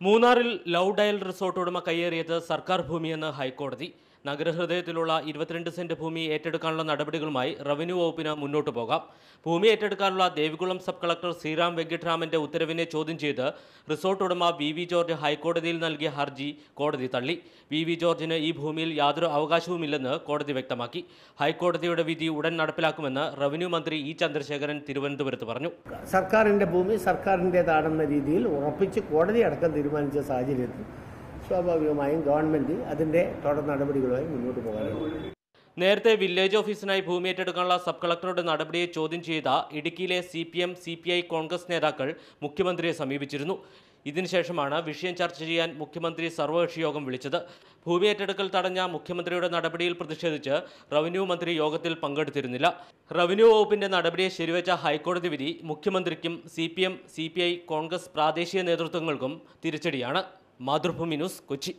മൂന്നാറിൽ love dial resort ഉടമ കയ്യേറിയത് സർക്കാർ ഭൂമിയെന്ന് ഹൈക്കോടതി. നഗരഹൃദയത്തിലുള്ള 22 സെന്റ് ഭൂമി ഏറ്റെടുക്കാനുള്ള നടപടികളുമായി റവന്യൂ വകുപ്പിന് മുന്നോട്ടു പോകാം. ഭൂമി ഏറ്റെടുക്കാനുള്ള ദേവികുളം സബ് കളക്ടർ ശ്രീറാം വെങ്കിട്ടരാമന്റെ ഉത്തരവിനെ ചോദ്യം ചെയ്ത് റിസോർട്ട് ഉടമ വി ജോർജ് ഹൈക്കോടതിയിൽ നൽകിയ ഹർജി കോടതി തള്ളി. വി ജോർജിന് ഈ ഭൂമിയിൽ യാതൊരു അവകാശവുമില്ലെന്ന് കോടതി വ്യക്തമാക്കി. ഹൈക്കോടതിയുടെ വിധി ഉടൻ നടപ്പിലാക്കുമെന്ന് റവന്യൂ മന്ത്രി ഇ ചന്ദ്രശേഖരൻ തിരുവനന്തപുരത്ത് പറഞ്ഞു. സർക്കാരിന്റെ ഭൂമി സർക്കാരിൻ്റെതാണെന്ന രീതിയിൽ ഉറപ്പിച്ച് കോടതി അടക്കം തീരുമാനിച്ച സാഹചര്യത്തിൽ സ്വാഭാവികമായും ഗവൺമെന്റ് അതിന്റെ തുടർ നടപടികളുമായി മുന്നോട്ട് പോകാനാണ്. നേരത്തെ വില്ലേജ് ഓഫീസിനായി ഭൂമി ഏറ്റെടുക്കാനുള്ള സബ് കളക്ടറുടെ നടപടിയെ ചോദ്യം ചെയ്ത ഇടുക്കിയിലെ CPM, CPI, കോൺഗ്രസ് നേതാക്കൾ മുഖ്യമന്ത്രിയെ സമീപിച്ചിരുന്നു. ഇതിനുശേഷമാണ് വിഷയം ചർച്ച ചെയ്യാൻ മുഖ്യമന്ത്രി സർവകക്ഷി യോഗം വിളിച്ചത്. ഭൂമി ഏറ്റെടുക്കൽ തടഞ്ഞ മുഖ്യമന്ത്രിയുടെ നടപടിയിൽ പ്രതിഷേധിച്ച് റവന്യൂ മന്ത്രി യോഗത്തിൽ പങ്കെടുത്തിരുന്നില്ല. റവന്യൂ വകുപ്പിന്റെ നടപടിയെ ശരിവെച്ച ഹൈക്കോടതി വിധി മുഖ്യമന്ത്രിക്കും CPM, CPI, കോൺഗ്രസ് പ്രാദേശിക നേതൃത്വങ്ങൾക്കും തിരിച്ചടിയാണ്. മാതൃഭൂമി ന്യൂസ്, കൊച്ചി.